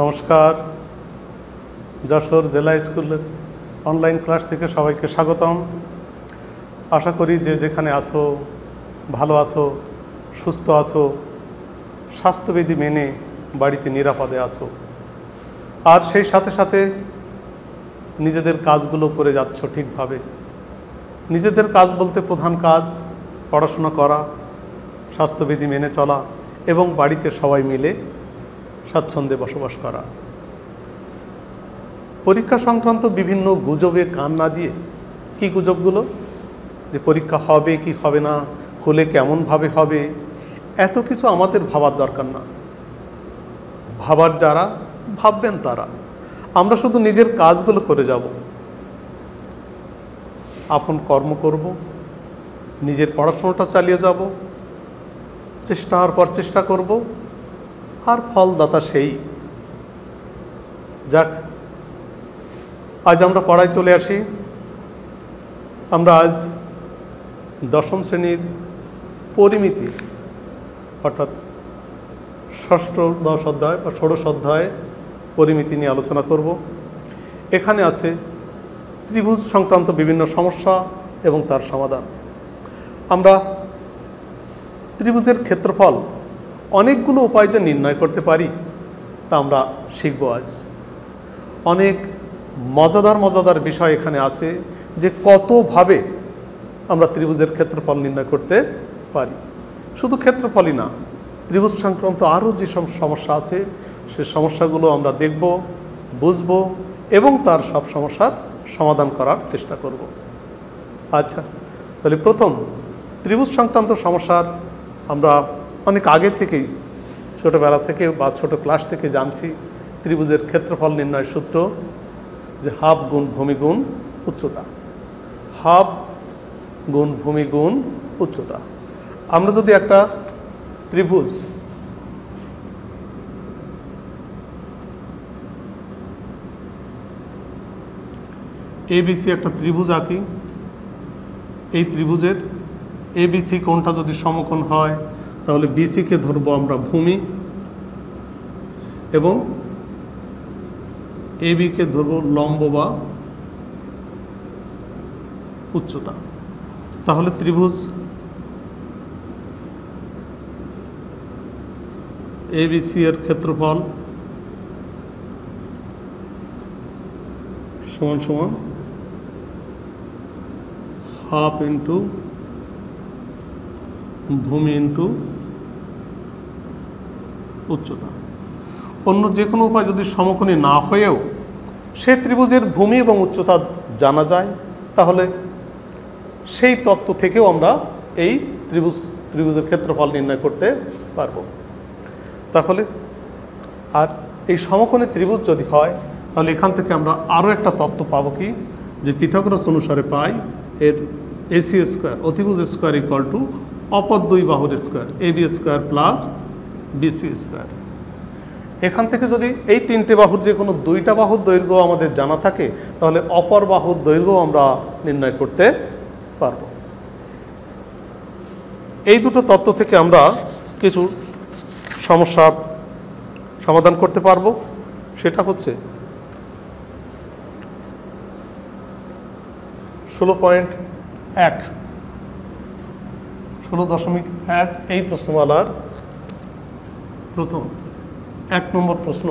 নমস্কার, যশোর জেলা স্কুলের অনলাইন ক্লাস থেকে সবাইকে স্বাগতম। আশা করি যে যেখানে আছো ভালো আছো, সুস্থ আছো, স্বাস্থ্যবিধি মেনে বাড়িতে নিরাপদে আছো, আর সেই সাথে সাথে নিজেদের কাজগুলো করে যাচ্ছ ঠিকভাবে। নিজেদের কাজ বলতে প্রধান কাজ পড়াশোনা করা, স্বাস্থ্যবিধি মেনে চলা এবং বাড়িতে সবাই মিলে স্বাচ্ছন্দ্যে বসবাস করা। পরীক্ষা সংক্রান্ত বিভিন্ন গুজবে কান না দিয়ে, কি গুজবগুলো, যে পরীক্ষা হবে কি হবে না, হলে কেমনভাবে হবে, এত কিছু আমাদের ভাবার দরকার না। ভাবার যারা ভাববেন তারা। আমরা শুধু নিজের কাজগুলো করে যাব, আপন কর্ম করব, নিজের পড়াশোনাটা চালিয়ে যাব, চেষ্টার পর চেষ্টা করব, আর ফলদাতা সেই। যাক, আজ আমরা পড়ায় চলে আসি। আমরা আজ দশম শ্রেণীর পরিমিতি অর্থাৎ ষষ্ঠ দশ অধ্যায় বা ষোড়শ অধ্যায় পরিমিতি নিয়ে আলোচনা করব। এখানে আছে ত্রিভুজ সংক্রান্ত বিভিন্ন সমস্যা এবং তার সমাধান। আমরা ত্রিভুজের ক্ষেত্রফল অনেকগুলো উপায় যে নির্ণয় করতে পারি তা আমরা শিখব আজ। অনেক মজাদার বিষয় এখানে আছে, যে কতভাবে আমরা ত্রিভুজের ক্ষেত্রফল নির্ণয় করতে পারি। শুধু ক্ষেত্রফলই না, ত্রিভুজ সংক্রান্ত আরও যে সব সমস্যা আছে সে সমস্যাগুলো আমরা দেখব, বুঝব এবং তার সব সমস্যার সমাধান করার চেষ্টা করব। আচ্ছা, তাহলে প্রথম ত্রিভুজ সংক্রান্ত সমস্যার আমরা অনেক আগে থেকেই, ছোটোবেলা থেকে বা ছোট ক্লাস থেকে জানছি ত্রিভুজের ক্ষেত্রফল নির্ণয় সূত্র, যে হাফ গুণ ভূমি গুণ উচ্চতা। হাফ গুণ ভূমি গুণ উচ্চতা। আমরা যদি একটা ত্রিভুজ এবিসি একটা ত্রিভুজ আঁকি, এই ত্রিভুজের এবিসি কোণটা যদি সমকোণ হয় তাহলে বিসিকে ধরবো আমরা ভূমি এবং এবিকে ধরবো লম্ব বা উচ্চতা। তাহলে ত্রিভুজ এবিসি এর ক্ষেত্রফল সমান সমান হাফ ইন্টু ভূমি ইন্টু উচ্চতা। অন্য যে কোনো উপায় যদি সমকোণী না হয়েও সে ত্রিভুজের ভূমি এবং উচ্চতা জানা যায়, তাহলে সেই তত্ত্ব থেকেও আমরা এই ত্রিভুজের ক্ষেত্রফল নির্ণয় করতে পারব। তাহলে আর এই সমকোণী ত্রিভুজ যদি হয় তাহলে এখান থেকে আমরা আরও একটা তত্ত্ব পাবো, কি, যে পিথাগোরাস অনুসারে পাই এর এসি স্কোয়ার অতিভুজ স্কোয়ার ইকুয়াল টু অপর দুই বাহুর square, AB square plus BC square. এখান থেকে যদি এই তিনটে বাহুর যে কোনো দুইটা বাহুর দৈর্ঘ্য আমাদের জানা থাকে তাহলে অপর বাহুর দৈর্ঘ্য আমরা নির্ণয় করতে পারব। এই দুটো তত্ত্ব থেকে আমরা কিছু সমস্যা সমাধান করতে পারবো। সেটা হচ্ছে 16.1 এই প্রশ্নমালার প্রথম 1 নম্বর প্রশ্ন।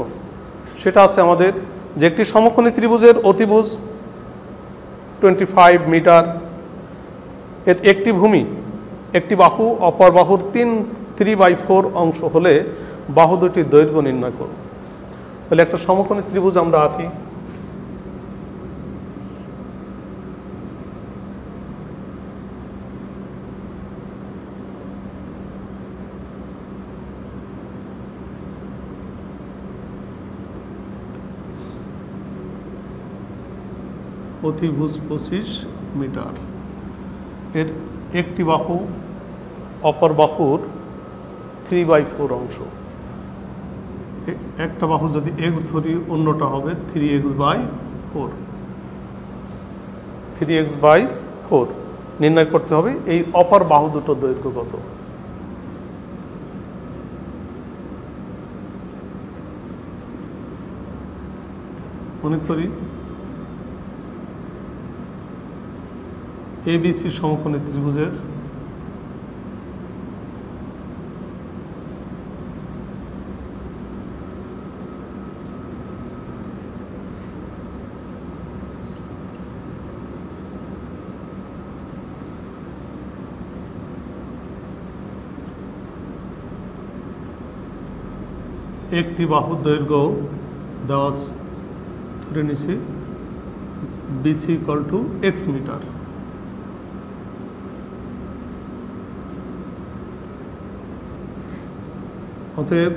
সেটা আছে আমাদের যে একটি সমকোণী ত্রিভুজের অতিভুজ 25 মিটার, এর একটি ভূমি, একটি বাহু, অপর বাহুর 3/4 অংশ হলে বাহু দুটির দৈর্ঘ্য নির্ণয় করুন। তাহলে একটা সমকোণী ত্রিভুজ আমরা আঁকি। অতিভুজ 25 মিটার, এর একটি বাহু, অপর বাহুর 3/4 অংশ। একটা বাহু যদি x ধরি অন্যটা হবে 3x/4। 3x/4 নির্ণয় করতে হবে এই অপর বাহু দুটো দৈর্ঘ্য কত। মনে করি এবিসি সমকোণী ত্রিভুজের একটি বাহুর দৈর্ঘ্য দেওয়া ধরে নিছি BC equal to X metre. অতএব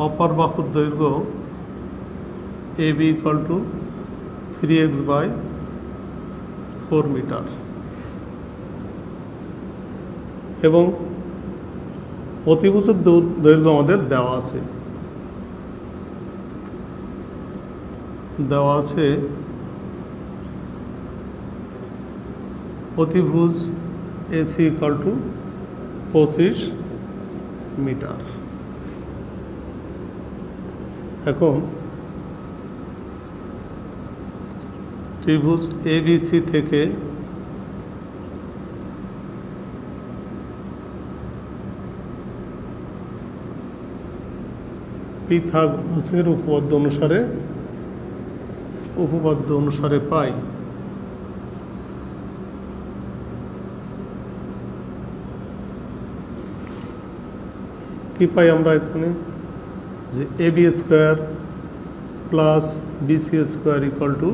অপর বাহুর দৈর্ঘ্য AB equal to 3x/4 metre এবং অতিভুজের দৈর্ঘ্য আমাদের দেওয়া আছে অতিভুজ এসি ইকুয়াল টু 25 মিটার। এখন ত্রিভুজ এবিসি থেকে পিথাগোরাসের উপপাদ্য অনুসারে পাই কি পাই আমরা এখানে যে AB square plus BC square equal to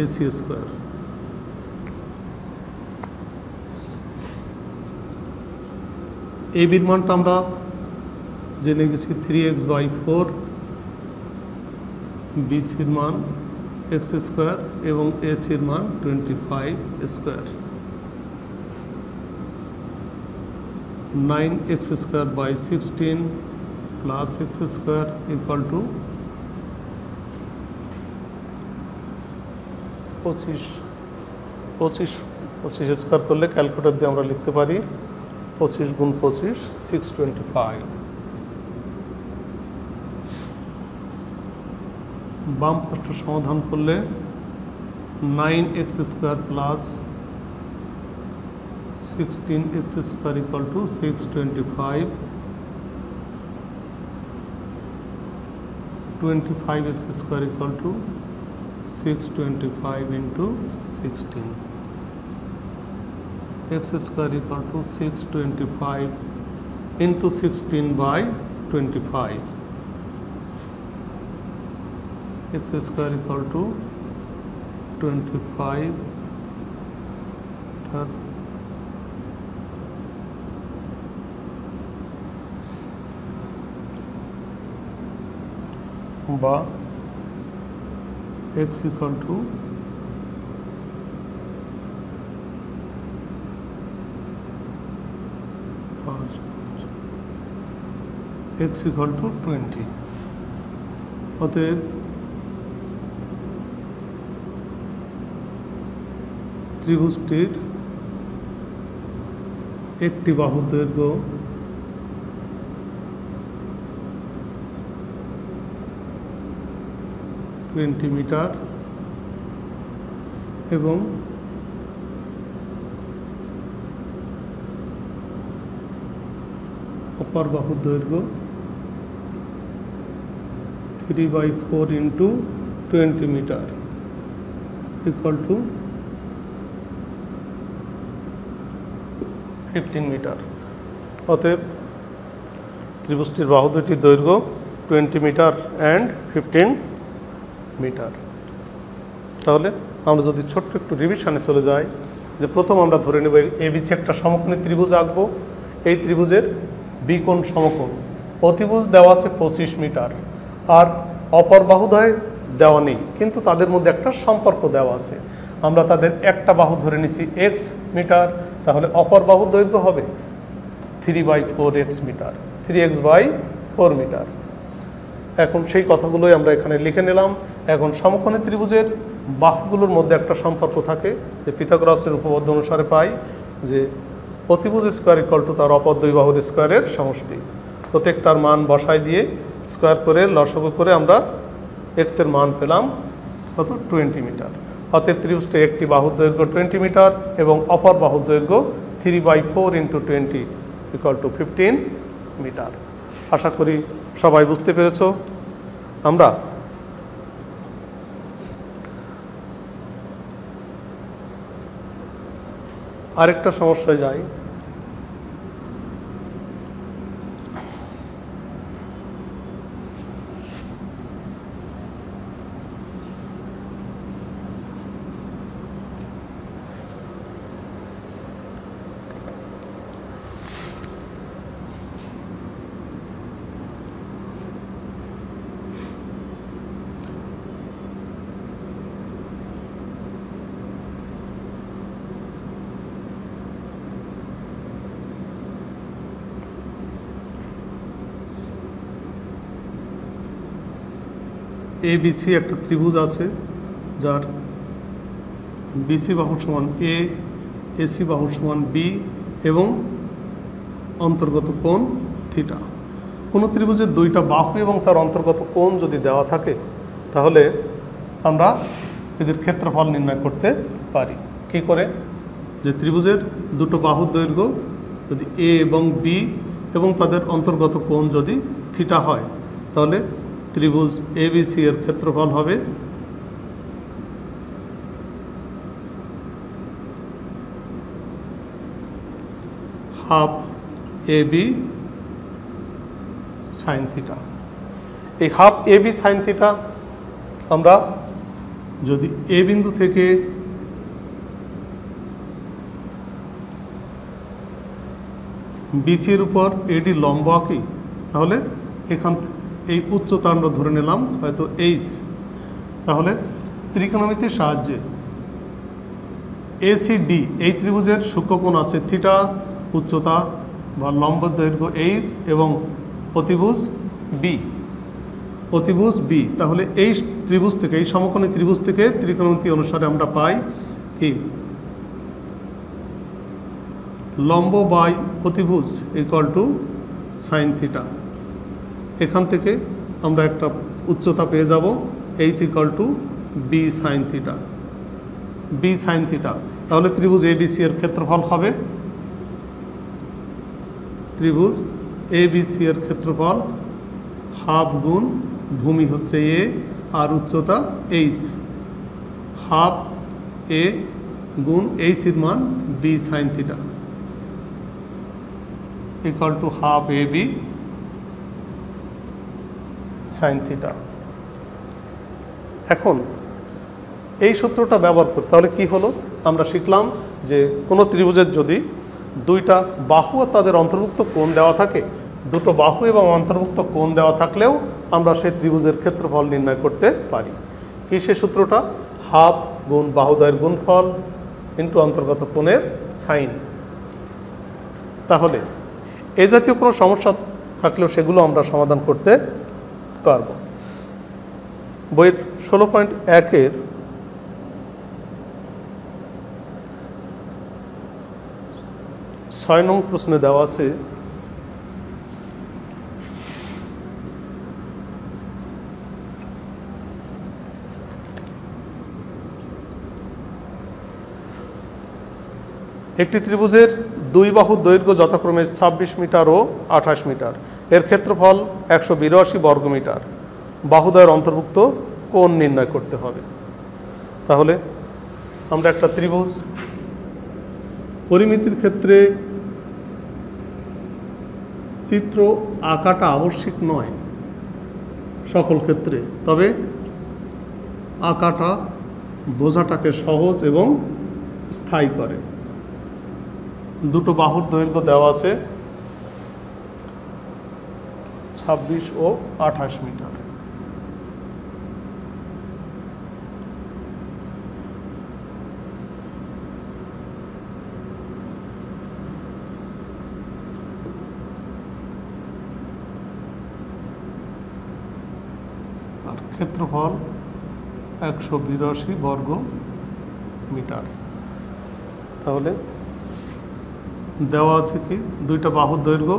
AC square. এবির মানটা আমরা জেনে গেছি 3x/4, বিসির মান এক্স স্কোয়ার এবং এসির মান 25 square. 9x square by 16 plus X square equal to 25 square করলে ক্যালকুলেটর দিয়ে আমরা লিখতে পারি 25 গুণ 25 625। বাম পাশটা সমাধান করলে 9x square plus 16x square equal two 625, 25x square equal two 625 into 16, x square equal two 625 into 16/25, x square equal to 25 বা x equal to x equal to 20। অতএব ত্রিভুজটির একটি বাহুর দৈর্ঘ্য 20 মিটার এবং অপর বাহুর দৈর্ঘ্য 3/4 into 20 metre equal to 15 metre. অতএব ত্রিভুজটির বাহু দুটির দৈর্ঘ্য 20 মিটার অ্যান্ড 15 মিটার। তাহলে আমরা যদি ছোট্ট একটু রিভিশনে চলে যাই, যে প্রথম আমরা ধরে নেব এবিসি একটা সমকোণী ত্রিভুজ আঁকবো। এই ত্রিভুজের বিকোণ সমকোণ, অতিভুজ দেওয়া আছে 25 মিটার আর অপর বাহুদ্বয় দেওয়া নেই, কিন্তু তাদের মধ্যে একটা সম্পর্ক দেওয়া আছে। আমরা তাদের একটা বাহু ধরে নিছি x মিটার, তাহলে অপর বাহুর দৈর্ঘ্য হবে 3/4x মিটার, 3x/4 মিটার। এখন সেই কথাগুলোই আমরা এখানে লিখে নিলাম। এখন সমকোণী ত্রিভুজের বাহুগুলোর মধ্যে একটা সম্পর্ক থাকে, যে পিথাগোরাসের উপপাদ্য অনুসারে পাই যে অতিভুজ স্কোয়ার ইকুয়াল টু তার অপর দুই বাহুর স্কোয়ারের সমষ্টি। প্রত্যেকটার মান বসাই দিয়ে স্কোয়ার করে লসাগু করে আমরা এক্সের মান পেলাম কত 20 মিটার। অতএব ত্রিভুজটি একটি বাহুর দৈর্ঘ্য 20 মিটার এবং অপর বাহুর দৈর্ঘ্য 3/4 × 20 = 15 মিটার। আশা করি সবাই বুঝতে পেরেছ। আমরা আরেকটা সমস্যায় যাই। ABC একটা ত্রিভুজ আছে যার BC বাহু সমান A, AC বাহু সমান B এবং অন্তর্গত কোণ থিটা। কোনো ত্রিভুজের দুইটা বাহু এবং তার অন্তর্গত কোণ যদি দেওয়া থাকে তাহলে আমরা এদের ক্ষেত্রফল নির্ণয় করতে পারি। কি করে? যে ত্রিভুজের দুটো বাহুর দৈর্ঘ্য যদি A এবং B এবং তাদের অন্তর্গত কোণ যদি থিটা হয় তাহলে ত্রিভুজ ABC এর ক্ষেত্রফল হবে হাফ AB সাইন থিটা। এই হাফ AB সাইন থিটা আমরা যদি A বিন্দু থেকে BC এর উপর AD লম্ব আঁকি তাহলে এখান এই উচ্চতা আমরা ধরে নিলাম হয়তো H। তাহলে ত্রিকোণমিতির সাহায্যে ACD এই ত্রিভুজের সূক্ষ্মকোণ আছে থিটা, উচ্চতা বা লম্ব দৈর্ঘ্য H এবং অতিভুজ B। তাহলে এই ত্রিভুজ থেকে এই সমকোণী ত্রিভুজ থেকে ত্রিকোণমিতি অনুসারে আমরা পাই কি লম্ব বাই অতিভুজ = সাইন থিটা। এখান থেকে আমরা একটা উচ্চতা পেয়ে যাব H = B সাইন থিটা। তাহলে ত্রিভুজ ABC এর ক্ষেত্রফল হবে ত্রিভুজ ABC এর ক্ষেত্রফল হাফ গুণ ভূমি হচ্ছে A আর উচ্চতা H, হাফ A গুণ H এর মান B sine theta = half AB sine theta. এখন এই সূত্রটা ব্যবহার করি তাহলে কি হলো? আমরা শিখলাম যে কোনো ত্রিভুজের যদি দুইটা বাহু আর তাদের অন্তর্ভুক্ত কোণ দেওয়া থাকে, দুটো বাহু এবং অন্তর্ভুক্ত কোণ দেওয়া থাকলেও আমরা সেই ত্রিভুজের ক্ষেত্রফল নির্ণয় করতে পারি। কি সে সূত্রটা? হাফ গুণ বাহুদ্বয়ের গুণফল ইন্টু অন্তর্গত কোণের সাইন। তাহলে এই জাতীয় কোনো সমস্যা থাকলেও সেগুলো আমরা সমাধান করতে পারব। বইয়ের 16.1-এর 6 নং প্রশ্নে দেওয়া আছে একটি ত্রিভুজের দুই বাহুর দৈর্ঘ্য যথাক্রমে 26 মিটার ও 28 মিটার, এর ক্ষেত্রফল 182 বর্গমিটার, বাহুদ্বয়ের অন্তর্ভুক্ত কোণ নির্ণয় করতে হবে। তাহলে আমরা একটা ত্রিভুজ পরিমিতির ক্ষেত্রে চিত্র আঁকাটা আবশ্যিক নয় সকল ক্ষেত্রে, তবে আঁকাটা বোঝাটাকে সহজ এবং স্থায়ী করে। দুটো বাহুর দৈর্ঘ্য দেওয়া আছে 26 ও 28 মিটার। আর ক্ষেত্রফল 182 বর্গ মিটার। তাহলে দেওয়া আছে কি দুইটা বাহুর দৈর্ঘ্য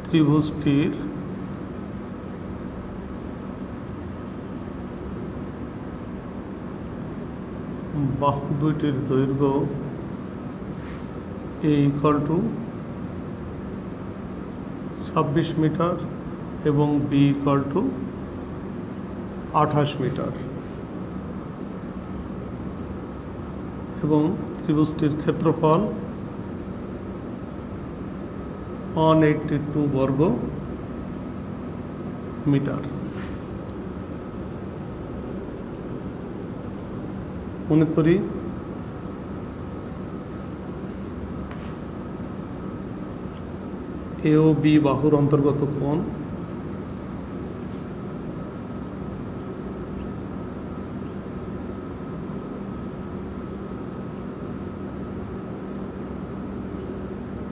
ত্রিভুজটির বাহু দুইটির দৈর্ঘ্য A = 26 মিটার এবং B = 28 মিটার এবং ত্রিভুজটির ক্ষেত্রফল 182 বর্গ মিটার। মনে করি এ ও বি বাহুর অন্তর্গত কোণ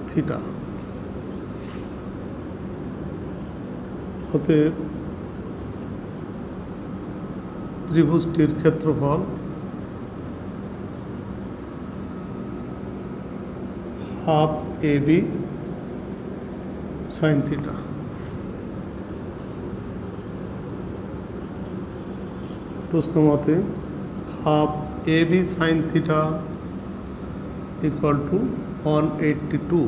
থিটা। অতএব ত্রিভুজটির ক্ষেত্রফল হাফ AB sin থিটা। প্রশ্ন মতে half AB sin theta = 182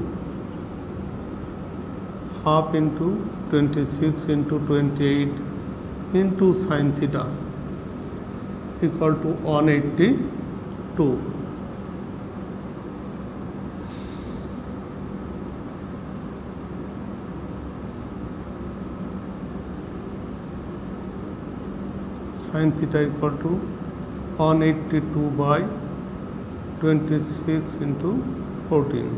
half into 26 into 28 into sin theta = 182। sin theta = 182 by 26 into 14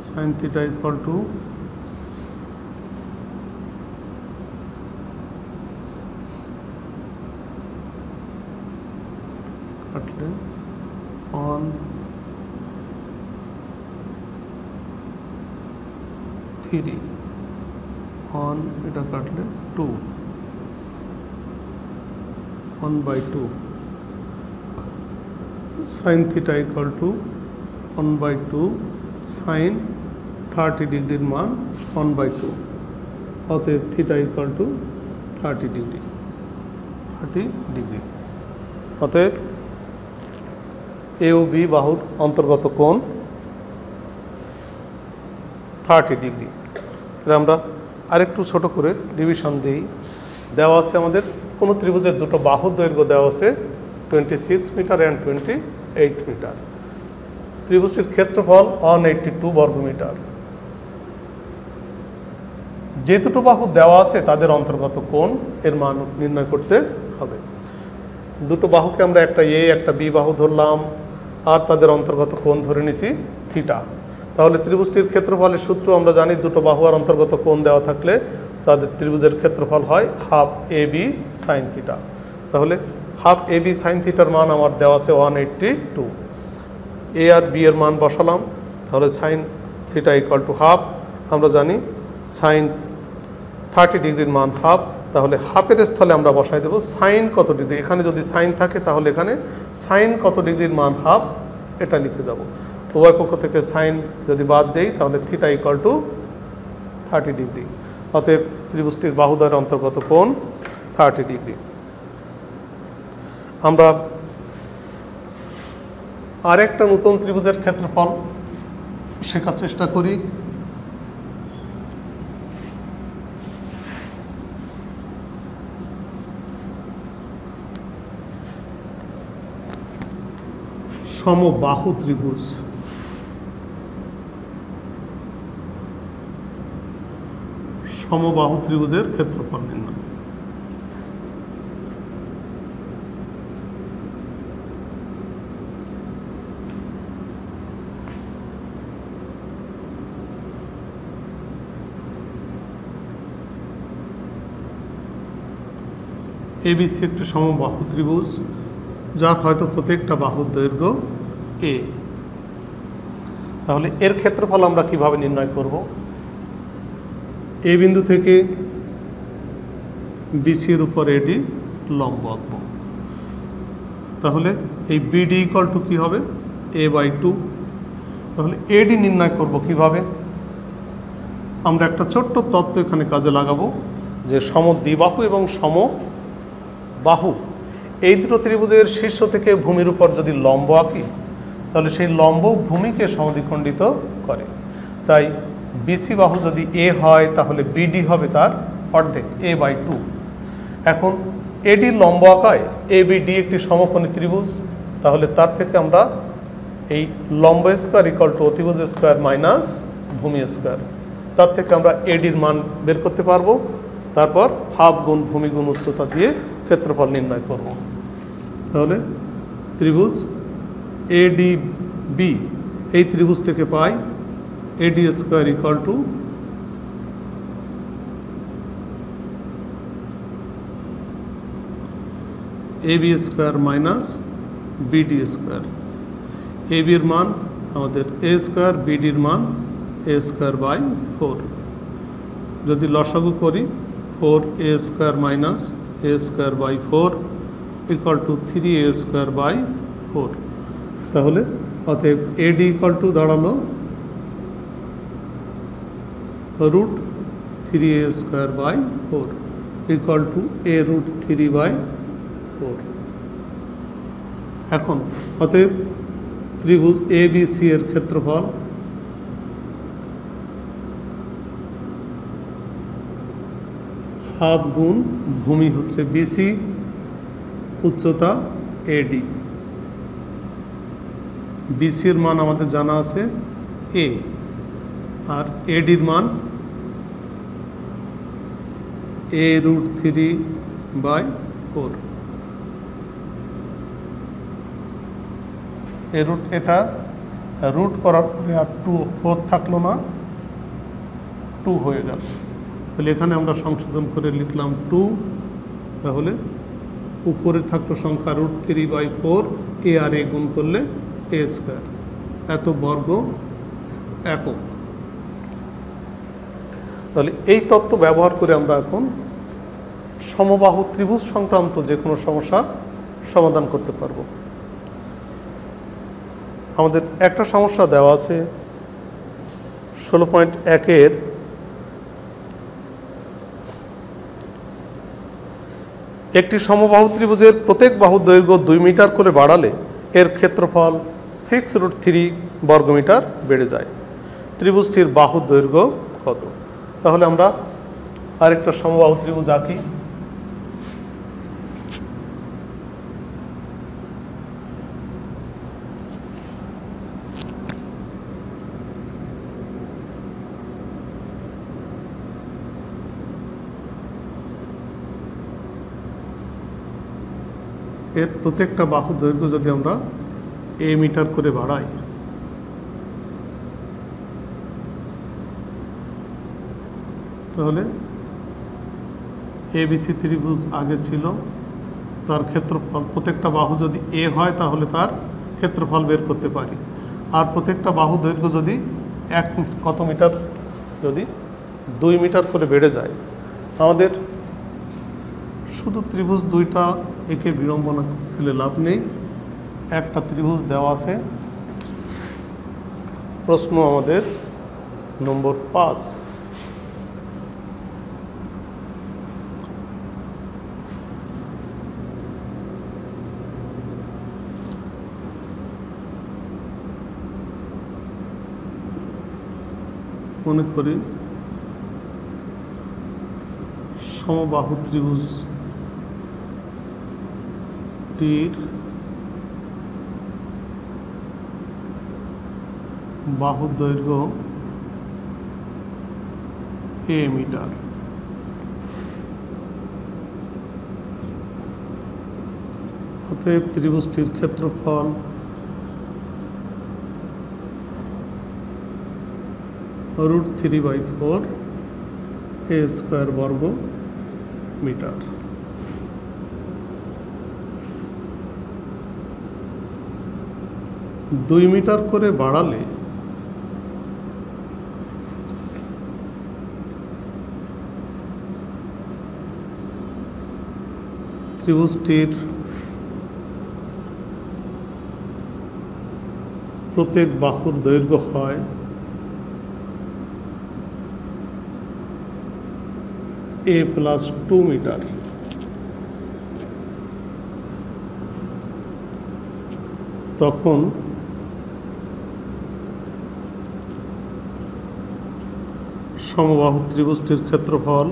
sin theta = কাটলে 1 3 1 এটা কাটলে 2 1/2 sin theta = 1/2 sin 30 ডিগ্রির মান 1/2। অতএব থিটা = 30 ডিগ্রি। অতএব এ ও বি বাহুর অন্তর্গত কোণ 30 ডিগ্রি। আমরা আরেকটু ছোট করে ডিভিশন দিই। দেওয়া আছে আমাদের কোনো ত্রিভুজের দুটো বাহুর দৈর্ঘ্য দেওয়া আছে 26 মিটার অ্যান্ড 28 মিটার। ত্রিভুজটির ক্ষেত্রফল 182 বর্গমিটার। যে দুটো বাহু দেওয়া আছে তাদের অন্তর্গত কোণ এর মান নির্ণয় করতে হবে। দুটো বাহুকে আমরা একটা এ একটা বি বাহু ধরলাম আর তাদের অন্তর্গত কোণ ধরে নিছি থিটা। তাহলে ত্রিভুজটির ক্ষেত্রফলের সূত্র আমরা জানি, দুটো বাহু আর অন্তর্গত কোণ দেওয়া থাকলে তাদের ত্রিভুজের ক্ষেত্রফল হয় হাফ AB sin থিটা। তাহলে হাফ AB sin থিটার মান আমার দেওয়া আছে 182। এ আর বি এর মান বসালাম, তাহলে sin থিটা = হাফ। আমরা জানি sin 30 ডিগ্রির মান হাফ, তাহলে হাফের স্থলে আমরা বসাই দেব সাইন কত ডিগ্রি। এখানে যদি সাইন থাকে তাহলে এখানে সাইন কত ডিগ্রির মান হাফ এটা লিখে যাব। উভয় পক্ষ থেকে সাইন যদি বাদ দেই তাহলে থিটা = 30 ডিগ্রি। অতএব ত্রিভুজটির বাহুদ্বয়ের অন্তর্গত কোণ 30 ডিগ্রি। আমরা আরেকটা নতুন ত্রিভুজের ক্ষেত্রফল শেখার চেষ্টা করি। সমবাহু ত্রিভুজ। সমবাহু ত্রিভুজের ক্ষেত্রফল নির্ণয়। ABC একটি সমবাহু ত্রিভুজ যার হয়তো প্রত্যেকটা বাহুর দৈর্ঘ্য A। তাহলে এর ক্ষেত্রফল আমরা কিভাবে নির্ণয় করব? এ বিন্দু থেকে BC এর উপর AD লম্ব আঁকব। তাহলে এই BD = কি হবে? A/2। তাহলে এডি নির্ণয় করব কিভাবে? আমরা একটা ছোট্ট তত্ত্ব এখানে কাজে লাগাবো যে সমদ্বিবাহু এবং সমবাহু এই দুটো ত্রিভুজের শীর্ষ থেকে ভূমির উপর যদি লম্ব আঁকি তাহলে সেই লম্ব ভূমিকে সমদ্বিখণ্ডিত করে। তাই বিসি বাহু যদি এ হয় তাহলে বিডি হবে তার অর্ধেক a/2। এখন এডির লম্ব আঁকায় এবিডি একটি সমকোণী ত্রিভুজ, তাহলে তার থেকে আমরা এই লম্ব স্কোয়ার ইকুয়াল টু অতিভুজ স্কোয়ার মাইনাস ভূমি স্কোয়ার, তার থেকে আমরা এডির মান বের করতে পারবো। তারপর হাফ গুণ ভূমি গুণ উচ্চতা দিয়ে ক্ষেত্রফল নির্ণয় করব। তাহলে ত্রিভুজ এডিবি এই ত্রিভুজ থেকে পাই AD square equal to AB square minus BD square. এবির মান আমাদের এ স্কোয়ার, বিডির মান এ স্কোয়ার বাই 4। যদি লসাগু করি 4a square minus A square by 4 equal to 3a square by 4। তাহলে অতএব এডি ইকুয়াল টু দাঁড়ালো root 3a square by 4 equal to a root 3/4। এখন অতএব ত্রিভুজ এ বি সি এর ক্ষেত্রফল হাফ গুণ ভূমি হচ্ছে বিসি, উচ্চতা এডি। বিসির মান আমাদের জানা আছে এ, আর এডির মান এ রুট 3/4। এ রুট এটা রুট করার পরে আর 4 থাকলো না, 2 হয়ে গেল। তাহলে এখানে আমরা সংশোধন করে লিখলাম 2। তাহলে উপরে থাকলো সংখ্যা রুট 3/4, এ আর এ গুণ করলে এ স্কোয়ার, এত বর্গ একক। তাহলে এই তত্ত্ব ব্যবহার করে আমরা এখন সমবাহু ত্রিভুজ সংক্রান্ত যে কোনো সমস্যা সমাধান করতে পারবো। আমাদের একটা সমস্যা দেওয়া আছে 16.1-এর একটি সমবাহু ত্রিভুজের প্রত্যেক বাহুর দৈর্ঘ্য 2 মিটার করে বাড়ালে এর ক্ষেত্রফল 6√3 বর্গমিটার বেড়ে যায়। ত্রিভুজটির বাহুর দৈর্ঘ্য কত? তাহলে আমরা আরেকটা সমবাহু ত্রিভুজ আঁকি। এর প্রত্যেকটা বাহুর দৈর্ঘ্য যদি আমরা এ মিটার করে বাড়াই তাহলে এবিসি ত্রিভুজ আগে ছিল, তার ক্ষেত্রফল প্রত্যেকটা বাহু যদি এ হয় তাহলে তার ক্ষেত্রফল বের করতে পারি। আর প্রত্যেকটা বাহু দৈর্ঘ্য যদি কত মিটার, যদি 2 মিটার করে বেড়ে যায়, আমাদের শুধু ত্রিভুজ দুইটা একে বিড়ম্বনা ফেলে লাভ নেই। একটা ত্রিভুজ দেওয়া আছে, প্রশ্ন আমাদের নম্বর 5। মনে করি সমবাহু ত্রিভুজটির বাহুর দৈর্ঘ্য এ মিটার। অতএব ত্রিভুজটির ক্ষেত্রফল √3/4 এ স্কোয়ার বর্গ মিটার। 2 মিটার করে বাড়ালে ত্রিভুজটির প্রত্যেক বাহুর দৈর্ঘ্য হয় a + 2 মিটার, তখন সমবাহু ত্রিভুজটির ক্ষেত্রফল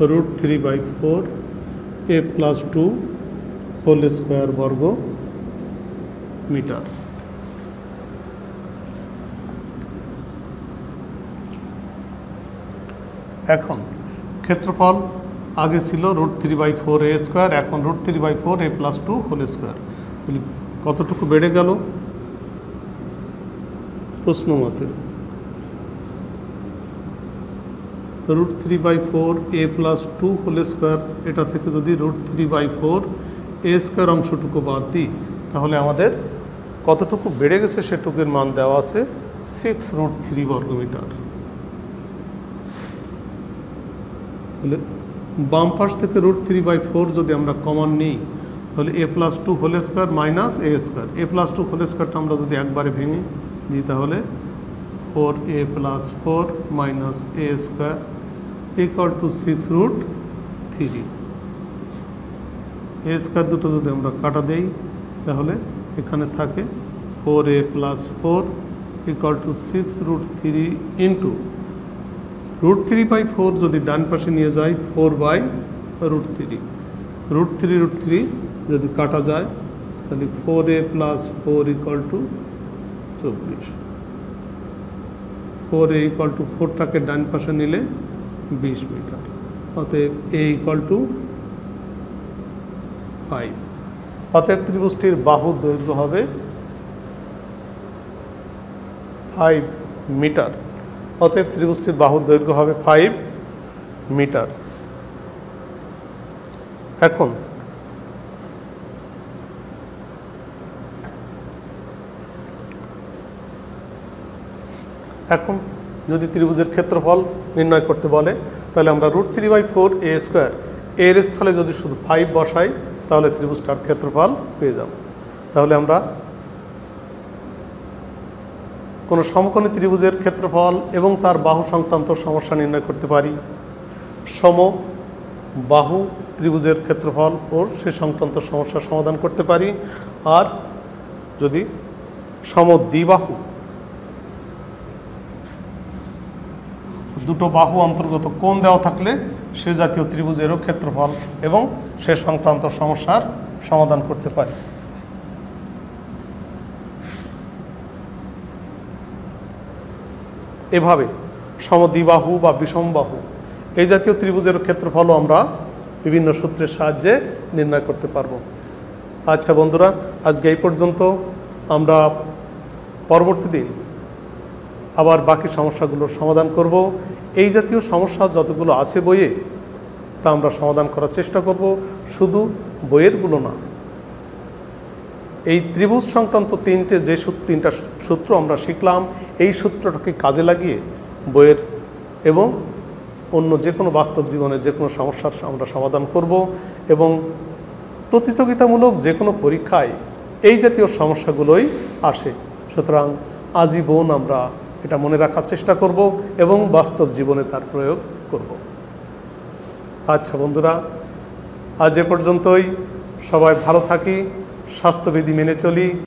√3/4 a + 2 হোল স্কয়ার বর্গ মিটার। এখন ক্ষেত্রফল আগে ছিল √3/4 a স্কয়ার, এখন √3/4 a + 2 হোল স্কয়ার। তাহলে কতটুকু বেড়ে গেল প্রশ্ন মতে? √3/4 a + 2 হোল স্কয়ার, এটা থেকে যদি √3/4 a স্কয়ার অংশটুকু বাদ দিই তাহলে আমাদের কতটুকু বেড়ে গেছে সেটুকুর মান দেওয়া আছে 6√3 বর্গমিটার। তাহলে বাম পাশ থেকে √3/4 যদি আমরা কমন নিই তাহলে a + 2 whole square minus a square, a + 2 whole স্কয়ারটা আমরা যদি একবারে ভেঙে দিই তাহলে 4a + 4 minus a square = 6√3। a square দুটো যদি আমরা কাটা দেই তাহলে এখানে থাকে 4a + 4 = 6√3 ইন্টু √3/4 যদি ডান পাশে নিয়ে যাই 4/√3, √3 যদি কাটা যায় তাহলে 4a + 4 = 24, 4a = 4টাকে ডান পাশে নিলে 20 মিটার। অতএব a = 5। অতএব ত্রিভুজটির বাহুর দৈর্ঘ্য হবে 5 মিটার। অতএব ত্রিভুজটির বাহুর দৈর্ঘ্য হবে 5 মিটার। এখন যদি ত্রিভুজের ক্ষেত্রফল নির্ণয় করতে বলে তাহলে আমরা √3/4 a স্কয়ার এর স্থলে যদি শুধু 5 বসাই তাহলে ত্রিভুজটার ক্ষেত্রফল পেয়ে যাব। তাহলে আমরা কোনো সমকোণী ত্রিভুজের ক্ষেত্রফল এবং তার বাহু সংক্রান্ত সমস্যা নির্ণয় করতে পারি, সমবাহু ত্রিভুজের ক্ষেত্রফল ও সে সংক্রান্ত সমস্যার সমাধান করতে পারি। আর যদি সমদ্বিবাহু দুটো বাহু অন্তর্গত কোণ দেওয়া থাকলে সে জাতীয় ত্রিভুজেরও ক্ষেত্রফল এবং সে সংক্রান্ত সমস্যার সমাধান করতে পারি। এভাবে সমদ্বিবাহু বা বিষমবাহু এই জাতীয় ত্রিভুজের ক্ষেত্রফলও আমরা বিভিন্ন সূত্রের সাহায্যে নির্ণয় করতে পারব। আচ্ছা বন্ধুরা, আজকে এই পর্যন্ত। আমরা পরবর্তী দিন আবার বাকি সমস্যাগুলোর সমাধান করব। এই জাতীয় সমস্যা যতগুলো আছে বইয়ে তা আমরা সমাধান করার চেষ্টা করব, শুধু বইয়েরগুলো না। এই ত্রিভুজ সংক্রান্ত তিনটা সূত্র আমরা শিখলাম, এই সূত্রটাকে কাজে লাগিয়ে বইয়ের এবং অন্য যে কোনো বাস্তব জীবনের যে কোনো সমস্যার আমরা সমাধান করব এবং প্রতিযোগিতামূলক যে কোনো পরীক্ষায় এই জাতীয় সমস্যাগুলোই আসে। সুতরাং আজীবন আমরা এটা মনে রাখার চেষ্টা করব এবং বাস্তব জীবনে তার প্রয়োগ করব। আচ্ছা বন্ধুরা, আজ এ পর্যন্তই। সবাই ভালো থাকি, স্বাস্থ্যবিধি মেনে চলি।